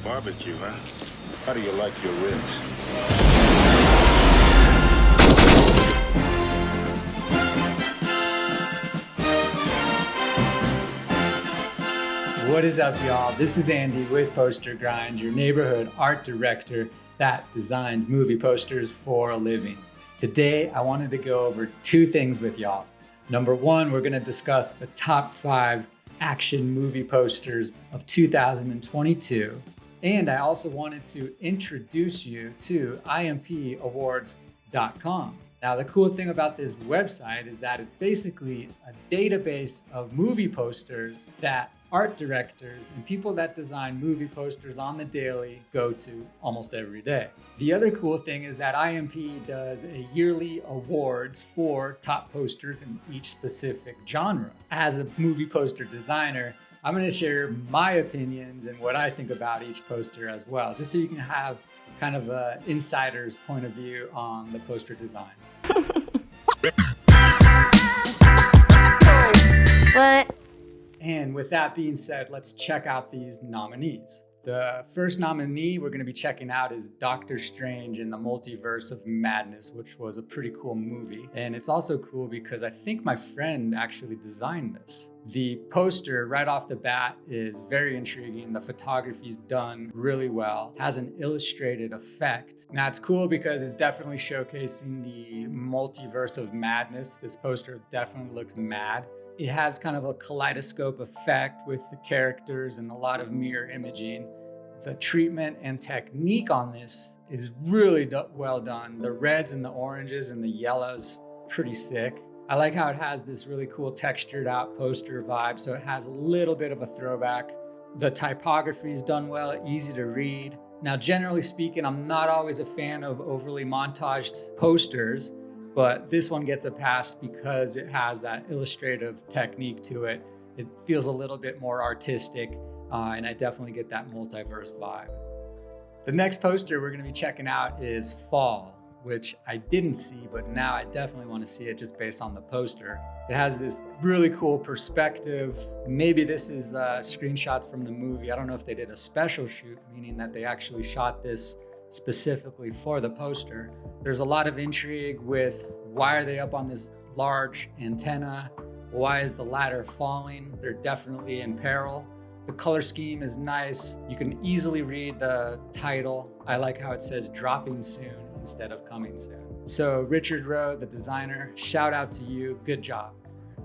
Barbecue, huh? How do you like your ribs? What is up, y'all? This is Andy with Poster Grind, your neighborhood art director that designs movie posters for a living. Today, I wanted to go over two things with y'all. Number one, we're gonna discuss the top 5 action movie posters of 2022. And I also wanted to introduce you to IMPawards.com. Now, the cool thing about this website is that it's basically a database of movie posters that art directors and people that design movie posters on the daily go to almost every day. The other cool thing is that IMP does a yearly awards for top posters in each specific genre. As a movie poster designer, I'm going to share my opinions and what I think about each poster as well, just so you can have kind of an insider's point of view on the poster designs. What? And with that being said, let's check out these nominees. The first nominee we're going to be checking out is Doctor Strange in the Multiverse of Madness, which was a pretty cool movie. And it's also cool because I think my friend actually designed this. The poster right off the bat is very intriguing. The photography's done really well, has an illustrated effect. Now it's cool because it's definitely showcasing the multiverse of madness. This poster definitely looks mad. It has kind of a kaleidoscope effect with the characters and a lot of mirror imaging. The treatment and technique on this is really well done. The reds and the oranges and the yellows, pretty sick. I like how it has this really cool textured out poster vibe, so it has a little bit of a throwback. The typography is done well, easy to read. Now, generally speaking, I'm not always a fan of overly montaged posters, but this one gets a pass because it has that illustrative technique to it. It feels a little bit more artistic, and I definitely get that multiverse vibe. The next poster we're gonna be checking out is Fall, which I didn't see, but now I definitely wanna see it just based on the poster. It has this really cool perspective. Maybe this is screenshots from the movie. I don't know if they did a special shoot, meaning that they actually shot this specifically for the poster. There's a lot of intrigue with why are they up on this large antenna? Why is the ladder falling? They're definitely in peril. The color scheme is nice. You can easily read the title. I like how it says dropping soon instead of coming soon. So Richard Rowe, the designer, shout out to you, good job.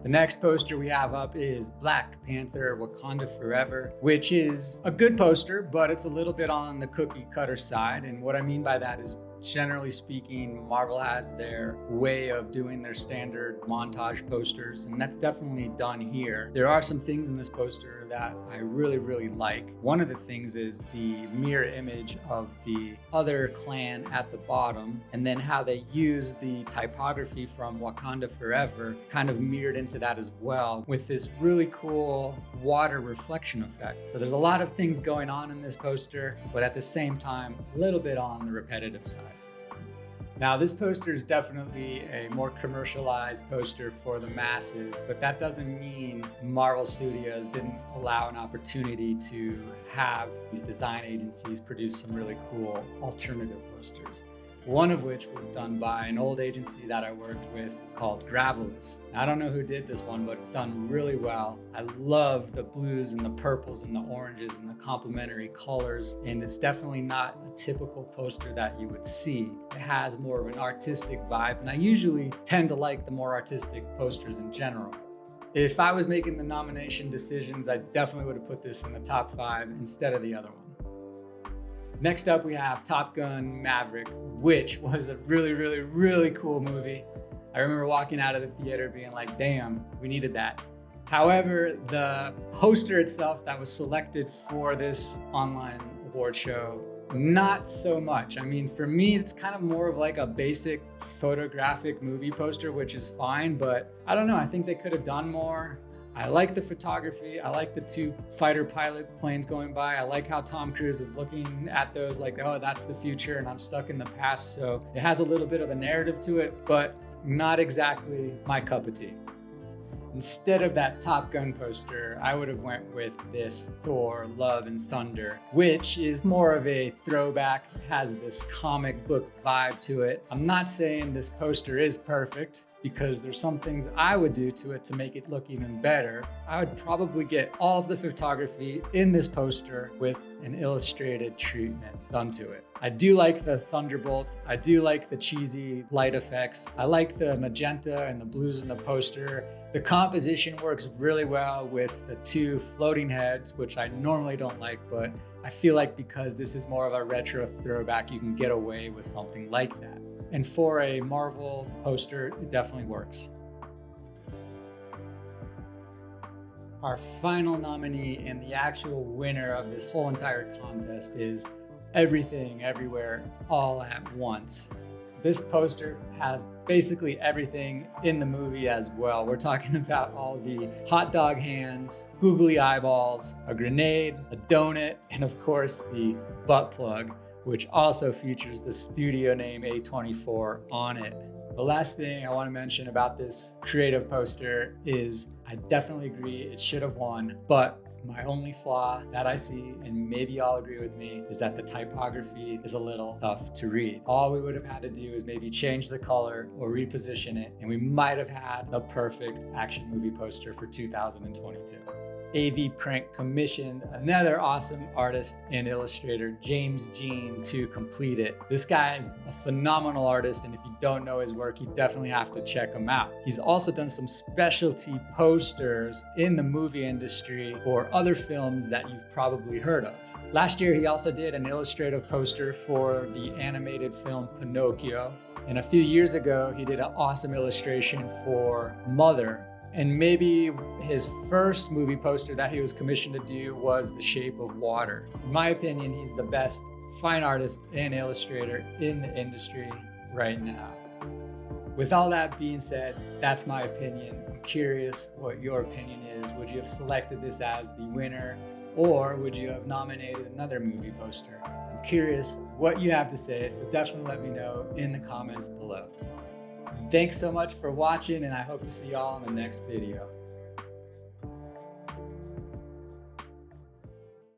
The next poster we have up is Black Panther Wakanda Forever, which is a good poster, but it's a little bit on the cookie cutter side. And what I mean by that is, generally speaking, Marvel has their way of doing their standard montage posters, and that's definitely done here. There are some things in this poster that I really, really like. One of the things is the mirror image of the other clan at the bottom, and then how they use the typography from Wakanda Forever kind of mirrored into that as well, with this really cool water reflection effect. So there's a lot of things going on in this poster, but at the same time, a little bit on the repetitive side. Now, this poster is definitely a more commercialized poster for the masses, but that doesn't mean Marvel Studios didn't allow an opportunity to have these design agencies produce some really cool alternative posters. One of which was done by an old agency that I worked with called Gravelous. I don't know who did this one, but it's done really well. I love the blues and the purples and the oranges and the complementary colors, and it's definitely not a typical poster that you would see. It has more of an artistic vibe, and I usually tend to like the more artistic posters in general. If I was making the nomination decisions, I definitely would have put this in the top 5 instead of the other one. Next up, we have Top Gun Maverick, which was a really, really, really cool movie. I remember walking out of the theater being like, damn, we needed that. However, the poster itself that was selected for this online award show, not so much. I mean, for me, it's kind of more of like a basic photographic movie poster, which is fine, but I don't know, I think they could have done more. I like the photography. I like the 2 fighter pilot planes going by. I like how Tom Cruise is looking at those like, oh, that's the future and I'm stuck in the past. So it has a little bit of a narrative to it, but not exactly my cup of tea. Instead of that Top Gun poster, I would have went with this Thor Love and Thunder, which is more of a throwback, has this comic book vibe to it. I'm not saying this poster is perfect, because there's some things I would do to it to make it look even better. I would probably get all of the photography in this poster with an illustrated treatment done to it. I do like the thunderbolts. I do like the cheesy light effects. I like the magenta and the blues in the poster. The composition works really well with the two floating heads, which I normally don't like, but I feel like because this is more of a retro throwback, you can get away with something like that. And for a Marvel poster, it definitely works. Our final nominee and the actual winner of this whole entire contest is Everything, Everywhere, All at Once. This poster has basically everything in the movie as well. We're talking about all the hot dog hands, googly eyeballs, a grenade, a donut, and of course the butt plug, which also features the studio name A24 on it. The last thing I want to mention about this creative poster is I definitely agree it should have won, but my only flaw that I see, and maybe y'all agree with me, is that the typography is a little tough to read. All we would have had to do is maybe change the color or reposition it, and we might have had the perfect action movie poster for 2022. AV Print commissioned another awesome artist and illustrator, James Jean, to complete it. This guy is a phenomenal artist, and if you don't know his work, you definitely have to check him out. He's also done some specialty posters in the movie industry for other films that you've probably heard of. Last year, he also did an illustrative poster for the animated film Pinocchio. And a few years ago, he did an awesome illustration for Mother. And maybe his first movie poster that he was commissioned to do was The Shape of Water. In my opinion, he's the best fine artist and illustrator in the industry right now. With all that being said, that's my opinion. I'm curious what your opinion is. Would you have selected this as the winner, or would you have nominated another movie poster? I'm curious what you have to say, so definitely let me know in the comments below. Thanks so much for watching, and I hope to see y'all in the next video.